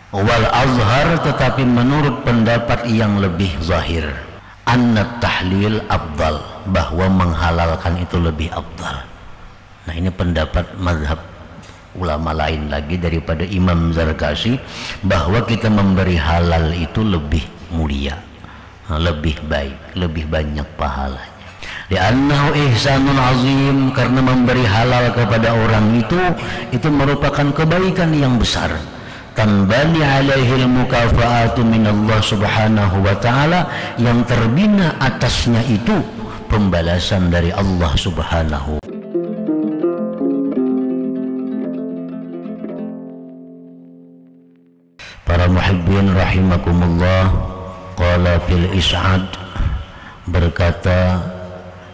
Wal azhar, tetapi menurut pendapat yang lebih zahir, anna tahlil afdal, bahwa menghalalkan itu lebih afdal. Nah, ini pendapat mazhab ulama lain lagi daripada Imam Zarkashi, bahwa kita memberi halal itu lebih mulia, lebih baik, lebih banyak pahalanya. Li'annahu ihsanun azim, karena memberi halal kepada orang itu merupakan kebaikan yang besar. Tanbani alaihil mukafa'atu minallah subhanahu wa ta'ala, yang terbina atasnya itu pembalasan dari Allah subhanahu. Para muhibbin rahimakumullah, qala fil is'ad, berkata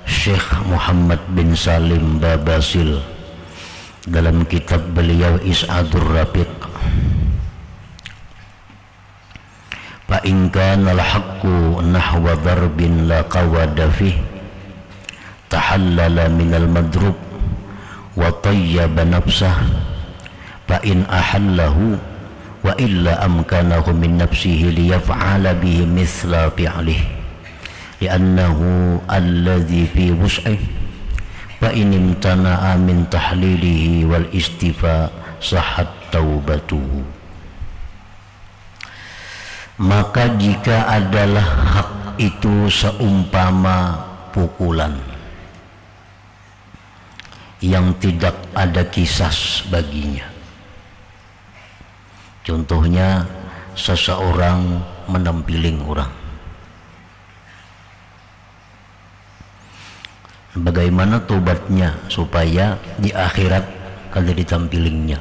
Syekh Muhammad bin Salim Babasil dalam kitab beliau Is'adur Rafiq, fa in kana al-haqqu nahwa darbin la qawada fih tahallala minal madrub wa tayyaba nafsah, fa in ahallahu wa illa amkanahu min nafsihi liyaf'ala bihi mithla fi'lihi li'annahu alladhi fi wus'ih, fa in imtana'a min tahlilihi wal istifa sahhat taubatuhu. Maka jika adalah hak itu seumpama pukulan yang tidak ada kisas baginya, contohnya seseorang menampiling orang, bagaimana tobatnya supaya di akhirat kalau ditampilingnya?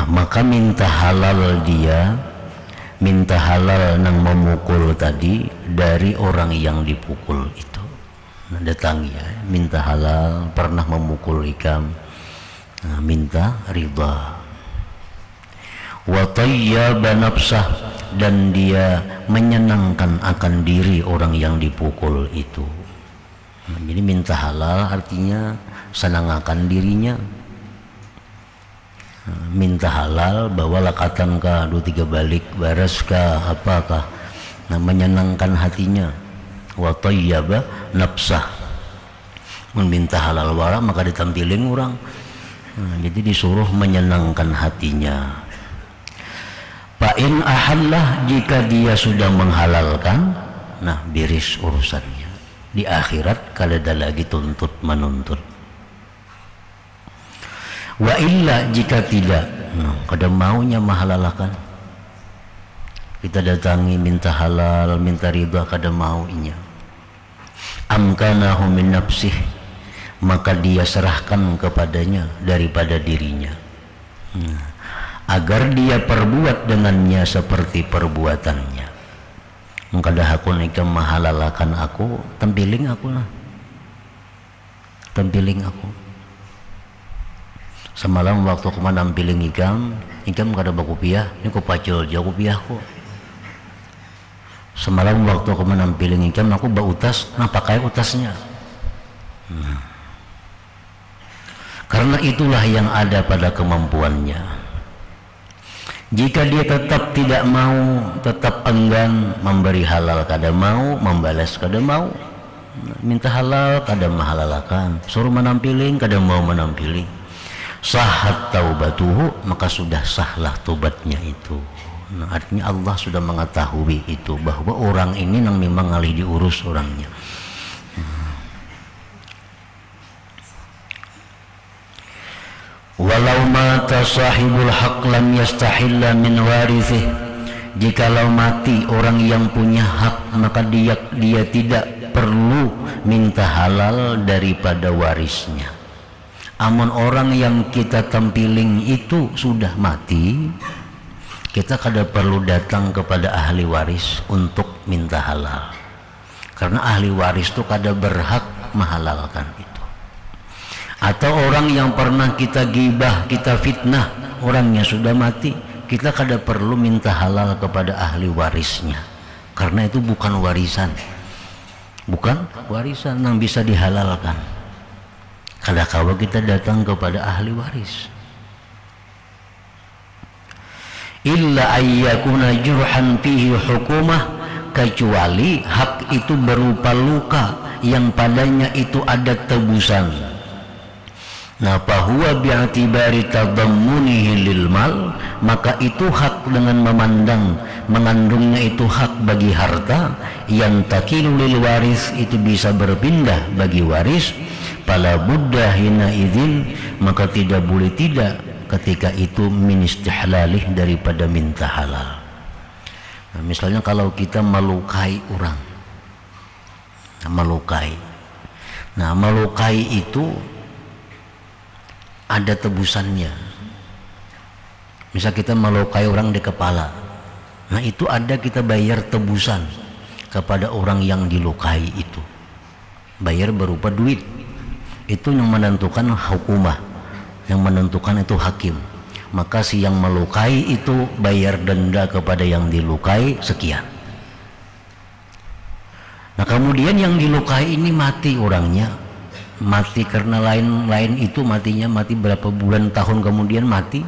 Maka minta halal dia, minta halal nang memukul tadi dari orang yang dipukul itu. Nah, datangi ya, minta halal, pernah memukul ikam, nah, minta ridha. Wa tayyaba nafsah, dan dia menyenangkan akan diri orang yang dipukul itu. Nah, jadi minta halal artinya senang akan dirinya. Minta halal bawa lakatan kah, 2-3 balik baras kah, apakah, nah, menyenangkan hatinya. Wa tayyaba nafsah, meminta halal wara maka ditampilin orang, nah, jadi disuruh menyenangkan hatinya. Fa in ahallah, jika dia sudah menghalalkan, nah beres urusannya, di akhirat kalau ada lagi tuntut menuntut. Wa illa, jika tidak, kada maunya mahalalakan, kita datangi minta halal, minta ridha, kada maunya, amkanahu min nafsih, maka dia serahkan kepadanya daripada dirinya, agar dia perbuat dengannya seperti perbuatannya. Mengkada aku nikah mahalalakan aku, tempiling aku lah, tempiling aku. Semalam waktu aku menampiling ikam kada bakupiah, ini ku pacul jauh kupiahku. Semalam waktu aku menampiling ikam aku bautas, nah pakai utasnya. Nah, karena itulah yang ada pada kemampuannya. Jika dia tetap tidak mau, tetap enggan memberi halal, kada mau membalas, kada mau minta halal, kada mahalalakan, suruh menampiling, kada mau menampiling, sahhat taubatuhu, maka sudah sahlah tobatnya itu. Nah, artinya Allah sudah mengetahui itu, bahwa orang ini yang memang ngalih diurus orangnya. Walau mata sahibul haq lam yastahilla min warithih, jikalau mati orang yang punya hak, maka dia tidak perlu minta halal daripada warisnya. Amun orang yang kita tempiling itu sudah mati, kita kada perlu datang kepada ahli waris untuk minta halal, karena ahli waris itu kada berhak menghalalkan itu. Atau orang yang pernah kita gibah, kita fitnah, orangnya sudah mati, kita kada perlu minta halal kepada ahli warisnya, karena itu bukan warisan, bukan warisan yang bisa dihalalkan. Kadang-kala kita datang kepada ahli waris. Illa ayyakuna jurhan fihi hukumah, kecuali hak itu berupa luka yang padanya itu ada tebusan. Nah, fahuwa bi'atibari tadammunihi lil mal, maka itu hak dengan memandang mengandungnya itu hak bagi harta, yang takilu lil waris, itu bisa berpindah bagi waris. Fala budda hina idzin, maka tidak boleh tidak ketika itu min istihlalih, daripada minta halal. Nah, misalnya kalau kita melukai orang, melukai itu ada tebusannya. Misal kita melukai orang di kepala, nah itu ada kita bayar tebusan kepada orang yang dilukai itu, bayar berupa duit. Itu yang menentukan hukumah, yang menentukan itu hakim. Maka si yang melukai itu bayar denda kepada yang dilukai sekian. Nah, kemudian yang dilukai ini mati orangnya, mati karena lain itu matinya mati berapa bulan tahun kemudian mati.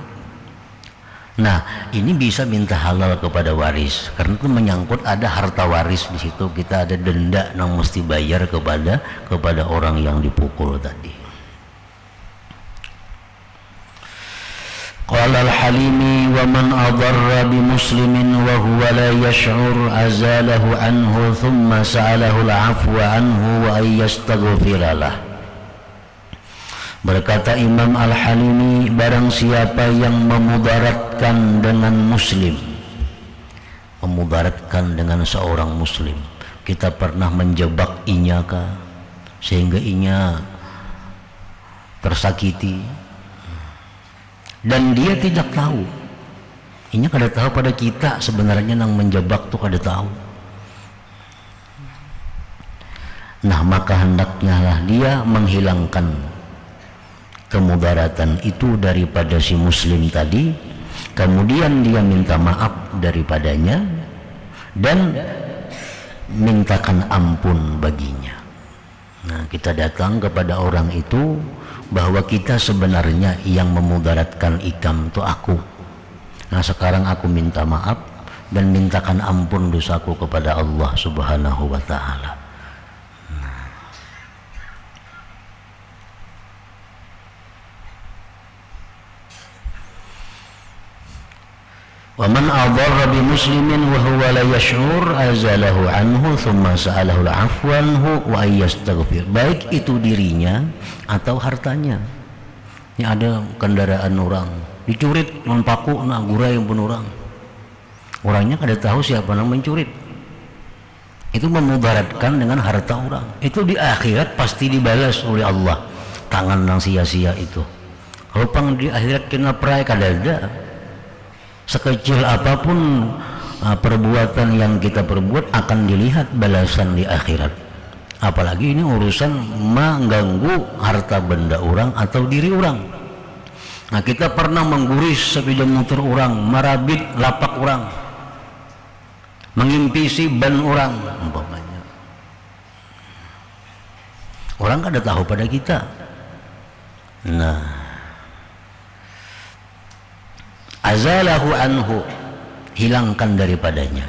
Nah, ini bisa minta halal kepada waris, karena itu menyangkut ada harta waris di situ. Kita ada denda yang mesti bayar kepada orang yang dipukul tadi. Qala al-Halimi wa man adarra bi muslimin wa huwa la yash'ur azalahu anhu thumma sa'alahu al-'afwa anhu wa ay yastaghfira lah. Berkata Imam Al-Halimi, barang siapa yang memudaratkan dengan muslim, memudaratkan dengan seorang muslim, kita pernah menjebak inya kah sehingga inya tersakiti, dan dia tidak tahu, inya kada tahu pada kita sebenarnya nang menjebak tuh kada tahu. Nah, maka hendaknya lah dia menghilangkan kemudaratan itu daripada si muslim tadi, kemudian dia minta maaf daripadanya dan mintakan ampun baginya. Nah, kita datang kepada orang itu bahwa kita sebenarnya yang memudaratkan ikam itu aku. Nah, sekarang aku minta maaf dan mintakan ampun dosaku kepada Allah Subhanahu wa ta'ala. Wa man adarra bi muslimin wa huwa la yash'ur azalahu anhu thumma sa'alahu al-'afwa anhu wa yastaghfir, baik itu dirinya atau hartanya. Ini ada kendaraan orang dicurit non paku na gurai pun orangnya kada tahu siapa yang mencurit, itu memudaratkan dengan harta orang. Itu di akhirat pasti dibalas oleh Allah, tangan yang sia-sia itu. Kalau pang di akhirat kena perai kada ada. Sekecil apapun perbuatan yang kita perbuat akan dilihat balasan di akhirat. Apalagi ini urusan mengganggu harta benda orang atau diri orang. Nah, kita pernah mengguris sepeda motor orang, merabit lapak orang, mengimpisi ban orang umpamanya. Orang kada tahu pada kita. Nah, azalahu anhu, hilangkan daripadanya.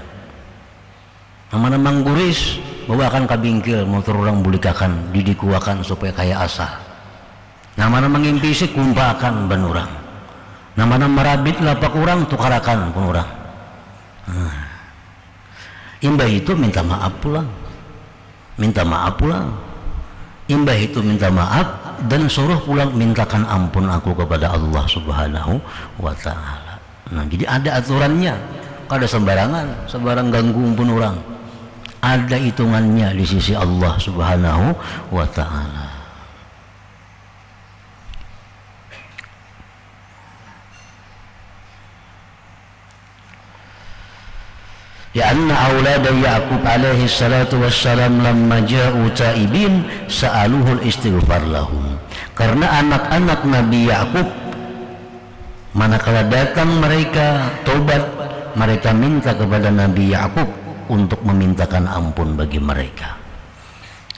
Namanya mangguris, bawakan ke bingkil motor orang, bulikakan didikuakan supaya kaya asal. Namanya mengimpisi, kumpakan ban orang. Namanya merabit lapak orang, tukarakan pun orang. Imbah itu minta maaf pulang, imbah itu minta maaf dan suruh pulang mintakan ampun aku kepada Allah Subhanahu wa ta'ala. Nah, jadi ada aturannya, kada sembarangan, sembarang ganggu pun orang. Ada hitungannya di sisi Allah Subhanahu wa ta'ala. Ya anna aulada Ya'qub alaihi salatu wassalam lamma ja'u ta'ibin sa'aluhul istighfar lahum. Karena anak-anak Nabi Ya'qub manakala datang mereka tobat, mereka minta kepada Nabi Ya'qub untuk memintakan ampun bagi mereka.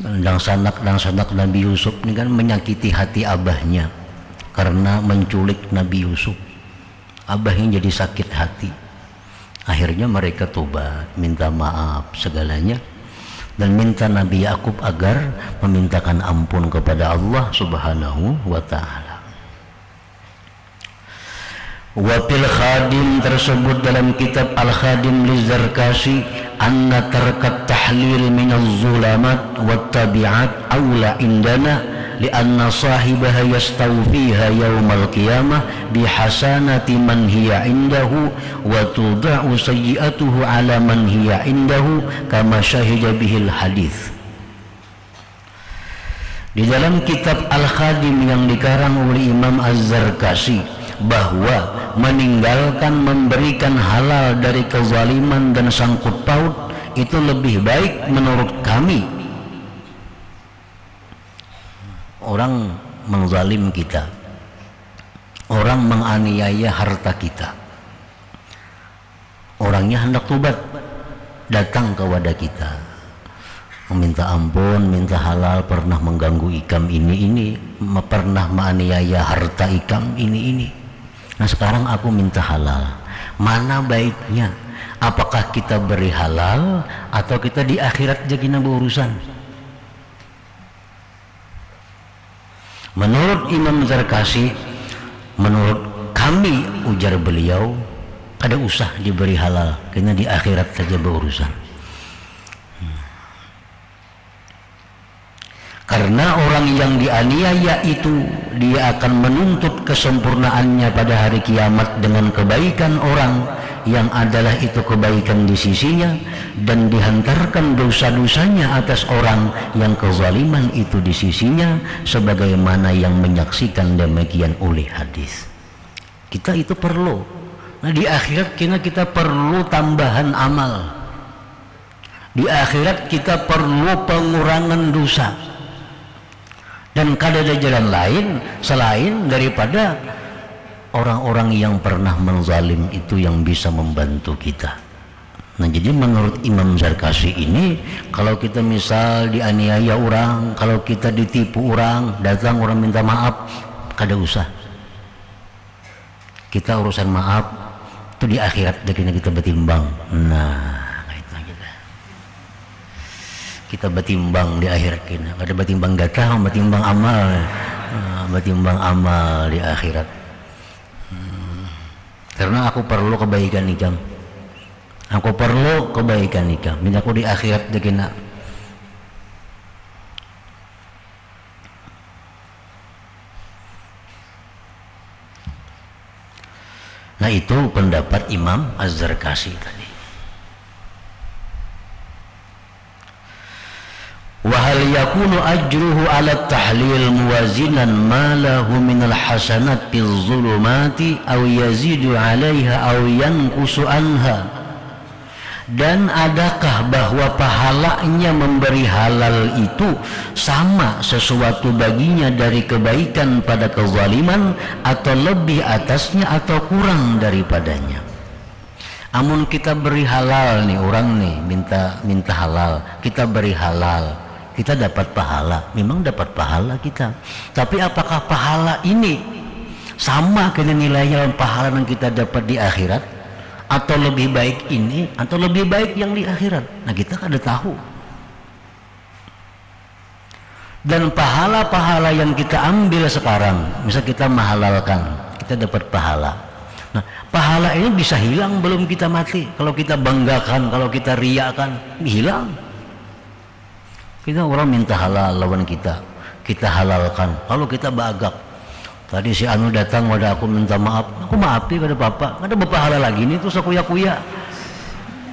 dan sanak Nabi Yusuf ini kan menyakiti hati abahnya karena menculik Nabi Yusuf. Abahnya jadi sakit hati. Akhirnya mereka tobat, minta maaf segalanya, dan minta Nabi Yakub agar memintakan ampun kepada Allah Subhanahu wa ta'ala. Wafil Khadim tersebut dalam kitab Al-Khadim Lizarkasi, anna tarkat tahlil minaz zulamat wat tabi'at awla indana lianna sahibaha yastawfiha yawmal qiyamah bihasanati man hiya indahu wa tuda'u sayyi'atuhu ala man hiya indahu kama syahida bihil hadith. Di dalam kitab Al-Khadim yang dikarang oleh Imam Az-Zarkasi, bahwa meninggalkan memberikan halal dari kezaliman dan sangkut paut itu lebih baik menurut kami. Orang mengzalim kita, orang menganiaya harta kita, orangnya hendak tobat, datang kepada kita meminta ampun, minta halal, pernah mengganggu ikam ini, pernah menganiaya harta ikam ini. Nah sekarang aku minta halal, mana baiknya? Apakah kita beri halal atau kita di akhirat jadi berurusan? Menurut Imam Zarkasi, menurut kami, ujar beliau, kada usah diberi halal, karena di akhirat saja berurusan. Karena orang yang dianiaya itu, dia akan menuntut kesempurnaannya pada hari kiamat dengan kebaikan orang yang adalah itu kebaikan di sisinya, dan dihantarkan dosa-dosanya atas orang yang kezaliman itu di sisinya, sebagaimana yang menyaksikan demikian oleh hadis. Kita itu perlu. Nah di akhirat kita perlu tambahan amal. Di akhirat kita perlu pengurangan dosa. Dan kada ada jalan lain selain daripada orang-orang yang pernah menzalim itu yang bisa membantu kita. Nah jadi menurut Imam Zarkasi ini, kalau kita misal dianiaya orang, kalau kita ditipu orang, datang orang minta maaf, kada usah. Kita urusan maaf itu di akhirat, jadi kita bertimbang. Nah kita bertimbang di akhirat kita, ada bertimbang data, bertimbang amal, bertimbang amal di akhirat. Karena aku perlu kebaikan ikam, aku perlu kebaikan ikam, minta aku di akhirat dekina. Nah itu pendapat Imam Az-Zarkasi tadi. Wa hal yakunu ajruhu ala tahlil muwazinan ma lahu min al hasanat bil zulumati aw yazidu 'alaiha aw yanqusu anha. Dan adakah bahwa pahalanya memberi halal itu sama sesuatu baginya dari kebaikan pada kezaliman, atau lebih atasnya atau kurang daripadanya? Amun kita beri halal nih, orang nih minta halal, kita beri halal, kita dapat pahala, memang dapat pahala kita. Tapi apakah pahala ini sama dengan nilainya pahala yang kita dapat di akhirat, atau lebih baik ini atau lebih baik yang di akhirat? Nah kita kada tahu. Dan pahala-pahala yang kita ambil sekarang, misal kita menghalalkan, kita dapat pahala. Nah pahala ini bisa hilang belum kita mati. Kalau kita banggakan, kalau kita riakan, hilang. Kita orang minta halal lawan kita halalkan, lalu kita bagak. Tadi si Anu datang pada aku minta maaf, aku maafi kada apa-apa, kada berpahala lagi nih, terus aku kuya.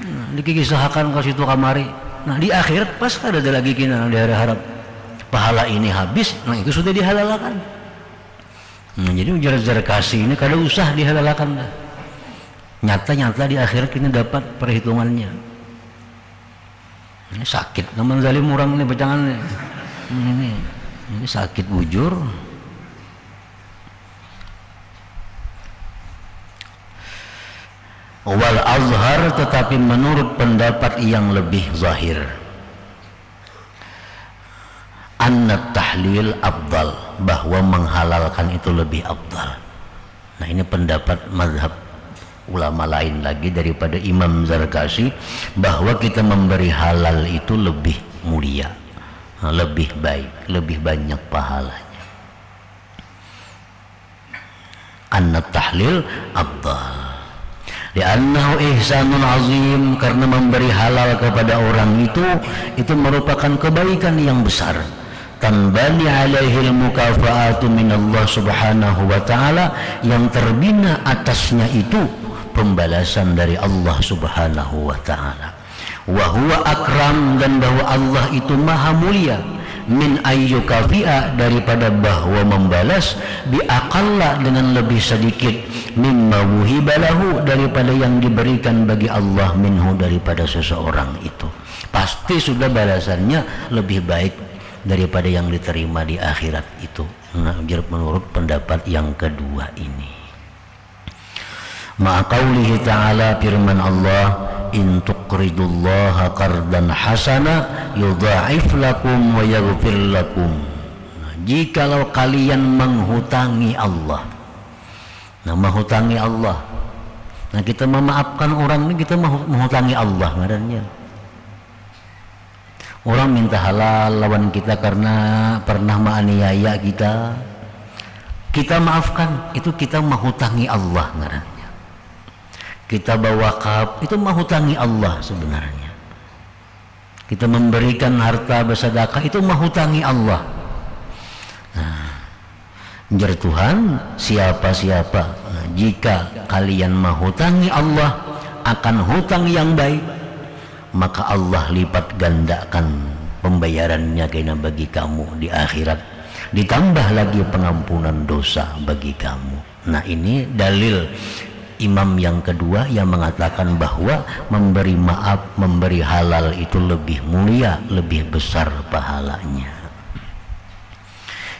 Nah, dikisahkan ke situ kamari. Nah di akhirat pas kada ada lagi kita di hari harap pahala ini habis, nah itu sudah dihalalkan. Nah jadi ujar Zarkasi ini kada usah dihalalkan. Nyata-nyata di akhirat kita dapat perhitungannya. Ini sakit, namun zalim orang ini bacangan ini sakit bujur. Wal azhar, tetapi menurut pendapat yang lebih zahir, annat tahlil afdal, bahwa menghalalkan itu lebih afdal. Nah ini pendapat mazhab ulama lain lagi daripada Imam Zarkashi, bahwa kita memberi halal itu lebih mulia, lebih baik, lebih banyak pahalanya. Annat tahlil afdal li'annahu ihsanun azim, karena memberi halal kepada orang itu merupakan kebaikan yang besar. Tanbani alaihil mukafa'atu minallah subhanahu wa ta'ala, yang terbina atasnya itu pembalasan dari Allah subhanahu wa ta'ala. Wa huwa akram, dan bahwa Allah itu maha mulia, min ayyukafi'a, daripada bahwa membalas, biaqalla, dengan lebih sedikit, mimma wuhibalahu, daripada yang diberikan bagi Allah, minhu, daripada seseorang itu. Pasti sudah balasannya lebih baik daripada yang diterima di akhirat itu. Nah, menurut pendapat yang kedua ini. Ma'aqaulihi ta'ala, firman Allah, in tuqridullaha qardan hasana yudha'if lakum wa yaghfir lakum. Nah, jikalau kalian menghutangi Allah, nah menghutangi Allah, nah kita memaafkan orang ini, kita menghutangi Allah ngarannya. Orang minta halal lawan kita karena pernah menganiaya kita maafkan, itu kita menghutangi Allah ngarannya. Kita bawa wakaf, itu menghutangi Allah sebenarnya. Kita memberikan harta bersedekah, itu menghutangi Allah. Nah, jar Tuhan, siapa-siapa, nah, jika kalian menghutangi Allah akan hutang yang baik, maka Allah lipat gandakan pembayarannya kena bagi kamu di akhirat, ditambah lagi pengampunan dosa bagi kamu. Nah ini dalil imam yang kedua yang mengatakan bahwa memberi maaf, memberi halal itu lebih mulia, lebih besar pahalanya.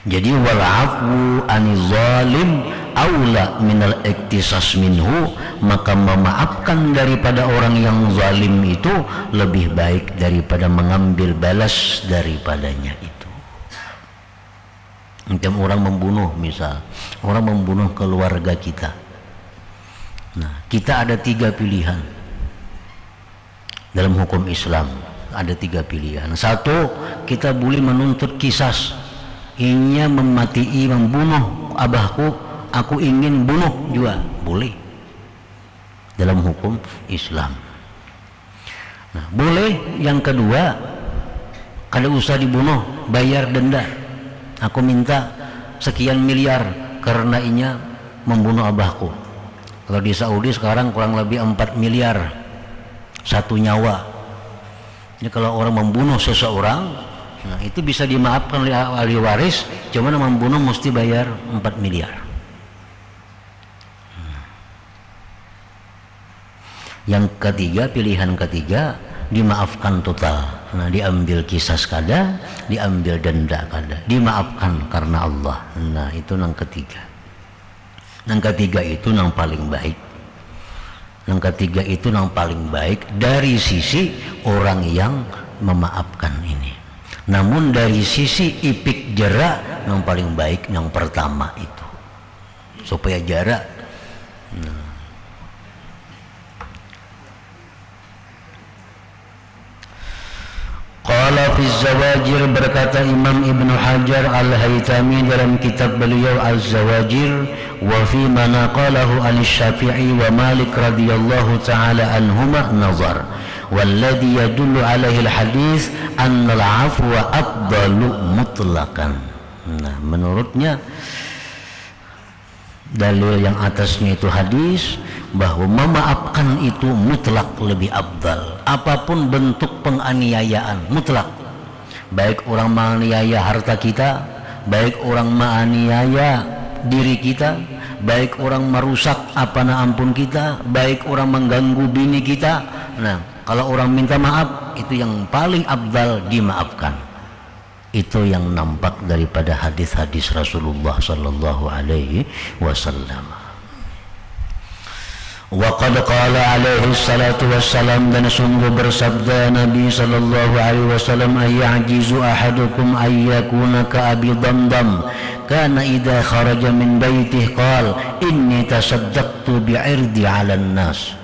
Jadi wal'afu anil zalim aula minal iktisas minhu, maka memaafkan daripada orang yang zalim itu lebih baik daripada mengambil balas daripadanya itu. Macam orang membunuh, misal orang membunuh keluarga kita. Nah, kita ada 3 pilihan dalam hukum Islam, ada 3 pilihan. Satu, kita boleh menuntut kisas, ingin memati, membunuh abahku, aku ingin bunuh juga boleh dalam hukum Islam. Nah, boleh yang kedua, kalau usah dibunuh, bayar denda, aku minta sekian miliar karena inya membunuh abahku. Kalau di Saudi sekarang kurang lebih 4 miliar satu nyawa. Jadi kalau orang membunuh seseorang, nah itu bisa dimaafkan oleh ahli waris, cuma membunuh mesti bayar 4 miliar. Yang ketiga, pilihan ketiga, dimaafkan total. Nah, diambil kisas kada, diambil denda kada, dimaafkan karena Allah. Nah, itu yang ketiga. Yang ketiga itu yang paling baik. Yang ketiga itu yang paling baik dari sisi orang yang memaafkan ini. Namun dari sisi ipik jarak, yang paling baik yang pertama itu, supaya jarak. Nah. Qala fi Zawajir, berkata Imam Ibnu Hajar Al-Haytami dalam kitab beliau Az-Zawajir, wa fi ma naqalahu Al-Syafi'i wa Malik radhiyallahu ta'ala anhuma nazar, walladhi yadullu alaihi al-hadis anna al-'afwa afdalu mutlaqan. Nah, menurutnya dalil yang atasnya itu hadis bahwa memaafkan itu mutlak lebih afdal. Apapun bentuk penganiayaan mutlak, baik orang menganiaya harta kita, baik orang menganiaya diri kita, baik orang merusak apa na ampun kita, baik orang mengganggu bini kita. Nah, kalau orang minta maaf itu yang paling afdal dimaafkan. Itu yang nampak daripada hadis-hadis Rasulullah sallallahu alaihi wasallam. Wa qad qala alaihi salatu wassalam, dan sungguh bersabda Nabi sallallahu alaihi wasallam, ayyajizu ahadukum ayyakuna ka Abi Damdam kana idza kharaja min baitihi qala inni tasaddaqtu bi'irdi 'alan nas.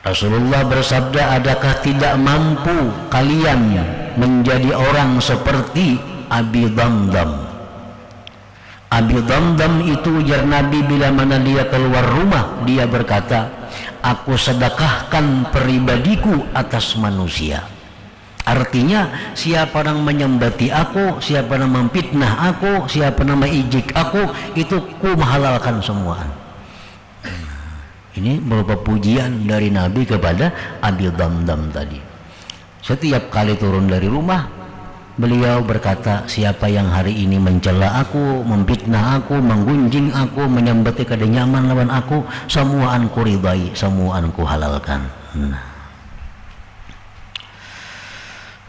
Rasulullah bersabda, adakah tidak mampu kalian menjadi orang seperti Abi Damdam? Abi Damdam itu ujar Nabi, bila mana dia keluar rumah dia berkata, aku sedekahkan pribadiku atas manusia. Artinya siapa yang menyembati aku, siapa yang memfitnah aku, siapa yang mengijik aku, itu ku menghalalkan semua. Ini berupa pujian dari Nabi kepada Abi Damdam tadi. Setiap kali turun dari rumah beliau berkata, siapa yang hari ini mencela aku, memfitnah aku, menggunjing aku, menyembati kada nyaman lawan aku, semuaan ku ridai, semuaan ku halalkan.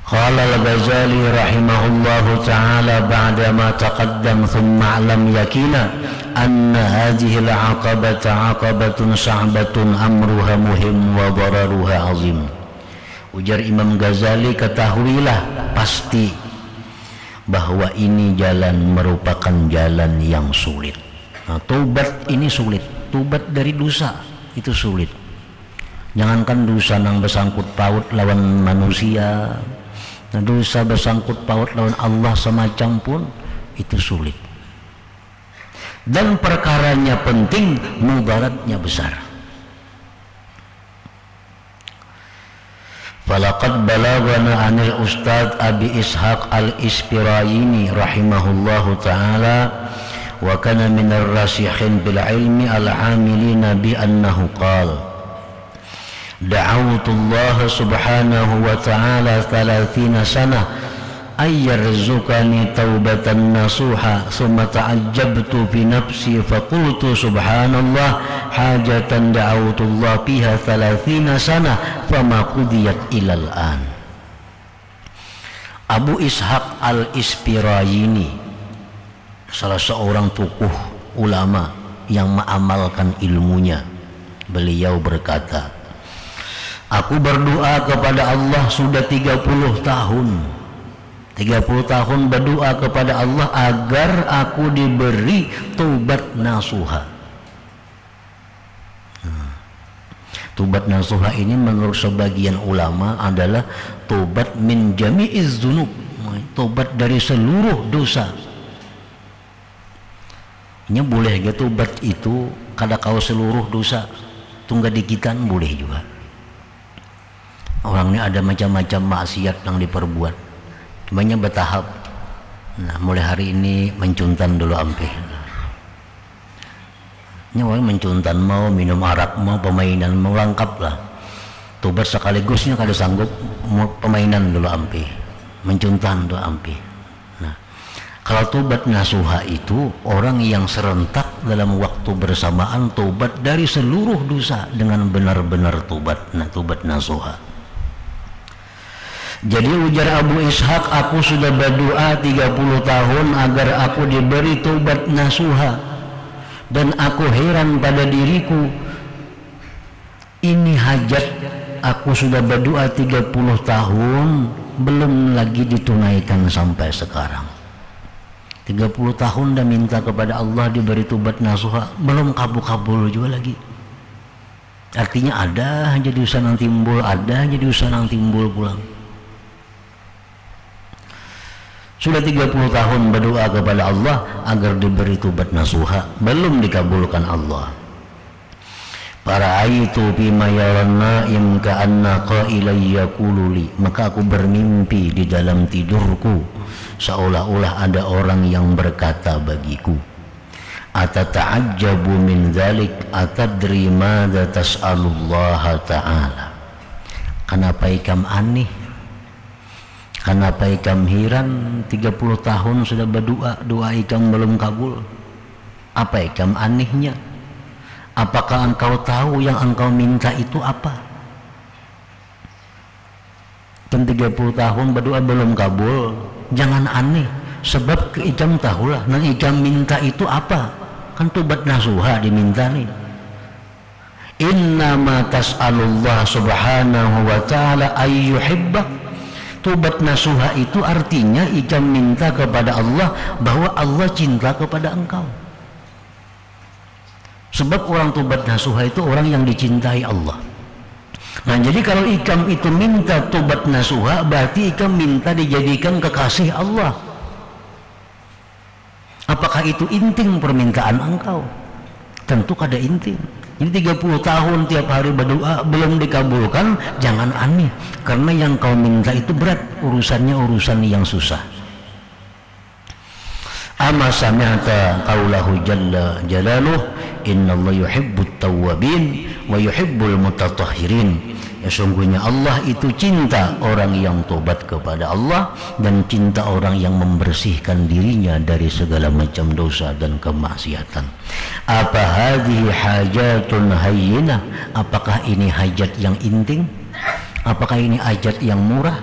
Qala al-Ghazali rahimahullahu ta'ala ba'da ma taqaddam thumma a'lam yakina anna hadhihi al-'aqabata 'aqabatun sa'batun amruha muhim wa dararuha 'azim. Ujar Imam Ghazali, ketahuilah pasti bahwa ini jalan merupakan jalan yang sulit. Nah, tobat ini sulit, tobat dari dosa itu sulit. Jangankan dosa yang bersangkut paut lawan manusia, nah, dosa bersangkut paut lawan Allah semacam pun itu sulit. Dan perkaranya penting, mudaratnya besar. Falaqad balagana anil Ustadz Abi Ishaq al-Ispirayini rahimahullahu ta'ala wa kana minar rasikhin bil ilmi al-amilina bi annahu qala da'awtu Allah subhanahu wa ta'ala 30 sanah ayyarzuqani taubatan nasuha thumma ta'ajjabtu fi nafsi faqultu subhanallah hajatan da'awtu Allah fiha 30 sanah fama qudiyat ilal an. Abu Ishaq al-Ispirayini, salah seorang tokoh ulama yang mengamalkan ilmunya, beliau berkata, aku berdoa kepada Allah sudah 30 tahun. 30 tahun berdoa kepada Allah agar aku diberi taubat nasuha. Taubat nasuha ini menurut sebagian ulama adalah taubat min jami'iz dzunub, taubat dari seluruh dosa. Ini boleh ya taubat itu kada kau seluruh dosa, tunggal dikitan boleh juga. Orang ini ada macam-macam maksiat yang diperbuat, banyak bertahap. Nah, mulai hari ini mencuntan dulu ampih. Nyawa mencuntan mau minum arak mau pemainan mau lengkap lah. Tobat sekaligusnya kada sanggup, mau pemainan dulu ampih, mencuntan dulu ampih. Nah, kalau tobat nasuha itu orang yang serentak dalam waktu bersamaan tobat dari seluruh dosa dengan benar-benar tobat. Nah, tobat nasuha. Jadi ujar Abu Ishaq, aku sudah berdoa 30 tahun agar aku diberi taubat nasuha, dan aku heran pada diriku, ini hajat aku sudah berdoa 30 tahun belum lagi ditunaikan sampai sekarang. 30 tahun dah minta kepada Allah diberi taubat nasuha, belum kabul-kabul juga lagi. Artinya ada aja dosa yang timbul, ada aja dosa yang timbul pulang. Sudah 30 tahun berdoa kepada Allah agar diberi taubat nasuha, belum dikabulkan Allah. Para aitu bima yaran naim ka'anna qailan yaqulu li, maka aku bermimpi di dalam tidurku seolah-olah ada orang yang berkata bagiku, atata'ajjabu min dzalik atadri madza tas'alullaha ta'ala. Kenapa ikam aneh? Kenapa ikam heran 30 tahun sudah berdoa, doa ikam belum kabul? Apa ikam anehnya? Apakah engkau tahu yang engkau minta itu apa? Kan 30 tahun berdoa belum kabul, jangan aneh. Sebab ikam tahulah, yang ikam minta itu apa? kan tobat nasuha diminta nih. Innama tas'alullah subhanahu wa ta'ala ayyuhibbak. Tobat nasuha itu artinya ikam minta kepada Allah bahwa Allah cinta kepada engkau. Sebab orang tobat nasuha itu orang yang dicintai Allah. Nah, jadi kalau ikam itu minta tobat nasuha, berarti ikam minta dijadikan kekasih Allah. Apakah itu inting permintaan engkau? Tentu kada inting. Ini 30 tahun tiap hari berdoa belum dikabulkan, jangan aneh. Karena yang kau minta itu berat, urusannya urusan yang susah. Ama sami'ta qaulahu jalla jalaluh, innallaha yuhibbut tawwabin wa yuhibbul mutatahhirin. Ya, sungguhnya Allah itu cinta orang yang tobat kepada Allah dan cinta orang yang membersihkan dirinya dari segala macam dosa dan kemaksiatan. Apa hadhihi hajatun hayyinah? Apakah ini hajat yang inting? Apakah ini hajat yang murah?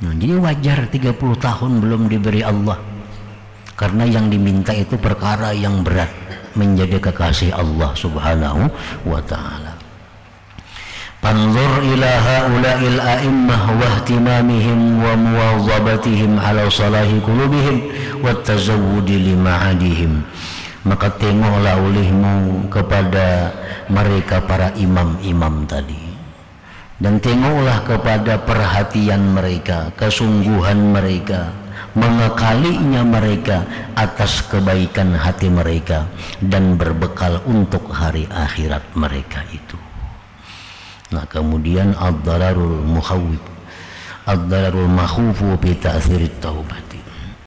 Nah, jadi wajar 30 tahun belum diberi Allah. Karena yang diminta itu perkara yang berat, menjadi kekasih Allah subhanahu wa ta'ala. Fanzur ila haula'il a'immah wa ihtimamihim wa muwadzabatihim ala salahi qulubihim wa tazawwudi lima'adihim. Maka tengoklah olehmu kepada mereka para imam-imam tadi, dan tengoklah kepada perhatian mereka, kesungguhan mereka, mengekalinya mereka atas kebaikan hati mereka dan berbekal untuk hari akhirat mereka itu. Nah, kemudian ad-dalarul mukhawwif, ad-dalarul makhufu bi ta'thirit taubat.